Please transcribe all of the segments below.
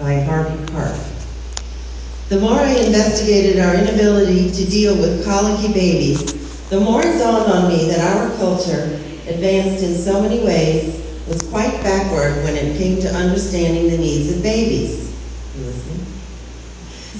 by Harvey Park. The more I investigated our inability to deal with colicky babies, the more it dawned on me that our culture, advanced in so many ways, was quite backward when it came to understanding the needs of babies. You listening?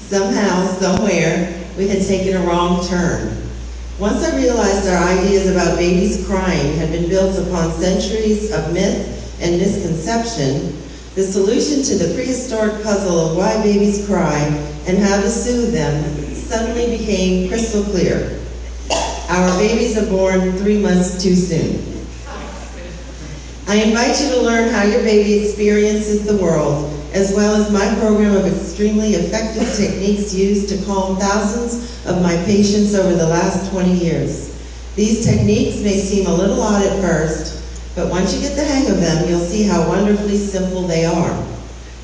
Somehow, somewhere, we had taken a wrong turn. Once I realized our ideas about babies crying had been built upon centuries of myth and misconception, the solution to the prehistoric puzzle of why babies cry and how to soothe them suddenly became crystal clear. Our babies are born 3 months too soon. I invite you to learn how your baby experiences the world, as well as my program of extremely effective techniques used to calm thousands of my patients over the last 20 years. These techniques may seem a little odd at first, but once you get the hang of them, you'll see how wonderfully simple they are.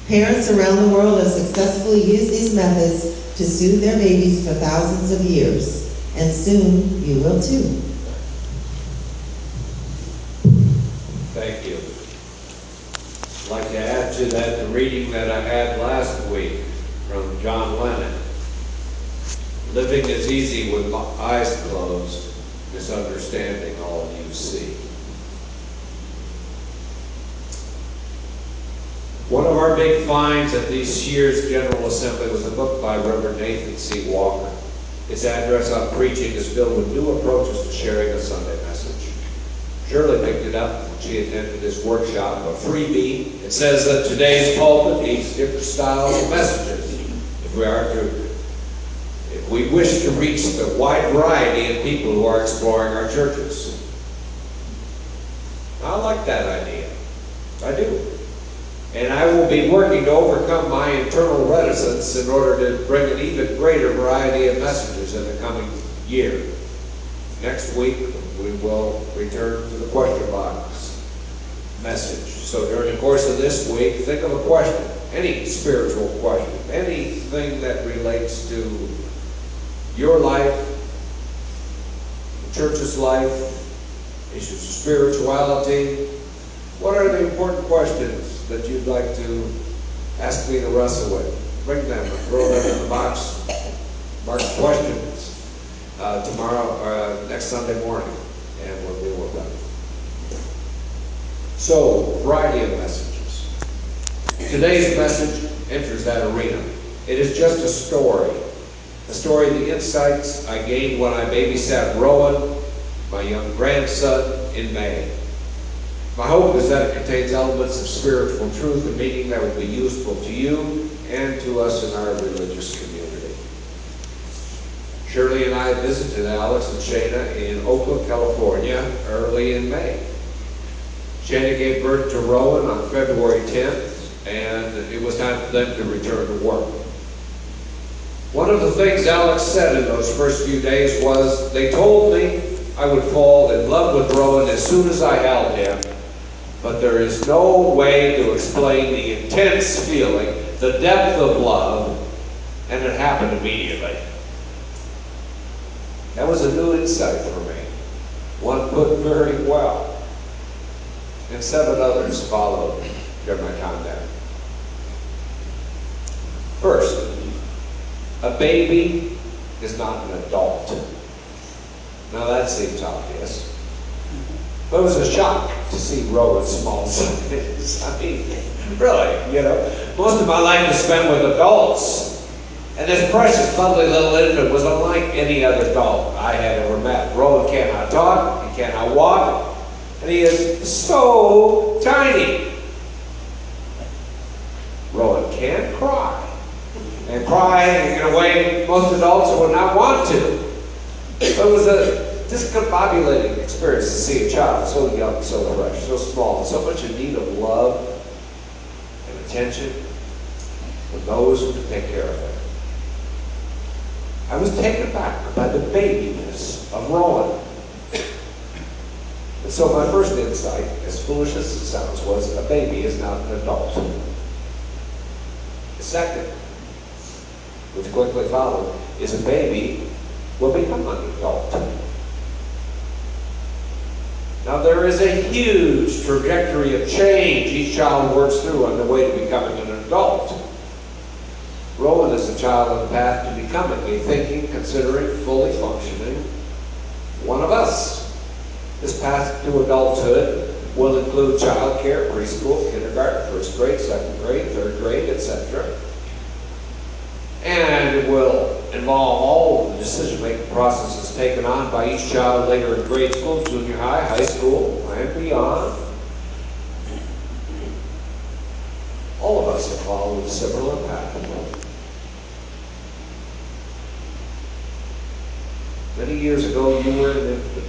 Parents around the world have successfully used these methods to soothe their babies for thousands of years, and soon you will too. Thank you. I'd like to add to that the reading that I had last week from John Lennon. Living is easy with my eyes closed, misunderstanding all you see. One of our big finds at this year's General Assembly was a book by Reverend Nathan C. Walker. Its address on preaching is filled with new approaches to sharing a Sunday message. Shirley picked it up when she attended this workshop, a freebie. It says that today's pulpit needs different styles of messages if we wish to reach the wide variety of people who are exploring our churches. I like that idea. I do. And I will be working to overcome my internal reticence in order to bring an even greater variety of messages in the coming year. Next week, we will return to the question box message. So during the course of this week, think of a question, any spiritual question, anything that relates to your life, the church's life, issues of spirituality. What are the important questions that you'd like to ask me to wrestle with? Bring them and throw them in the box. Mark questions tomorrow, next Sunday morning, and we'll deal with them. So, variety of messages. Today's message enters that arena. It is just a story of the insights I gained when I babysat Rowan, my young grandson, in May. My hope is that it contains elements of spiritual truth and meaning that would be useful to you and to us in our religious community. Shirley and I visited Alex and Shana in Oakland, California, early in May. Shana gave birth to Rowan on February 10th, and it was time for them to return to work. One of the things Alex said in those first few days was, they told me I would fall in love with Rowan as soon as I held him, but there is no way to explain the intense feeling, the depth of love, and it happened immediately. That was a new insight for me, one put very well, and 7 others followed during my time there. First, a baby is not an adult. Now that seems obvious. But it was a shock to see Rowan's small size. I mean, really, most of my life is spent with adults. And this precious, lovely little infant was unlike any other dog I had ever met. Rowan cannot talk, he cannot walk, and he is so tiny. Rowan can't cry. And cry in a way most adults would not want to. But it was a discombobulating experience to see a child so young, so fresh, so small, so much in need of love and attention from those who could take care of it. I was taken aback by the babiness of Rowan. And so my first insight, as foolish as it sounds, was a baby is not an adult. The second, which quickly followed, is a baby will become an adult. Now there is a huge trajectory of change each child works through on the way to becoming an adult. Rowan is a child on the path to becoming a thinking, considering, fully functioning one of us. This path to adulthood will include childcare, preschool, kindergarten, first grade, second grade, third grade, etc. And it will involve all of the decision-making processes taken on by each child later in grade school, junior high, high school, and beyond. All of us have followed a similar path. Many years ago, you were an infant.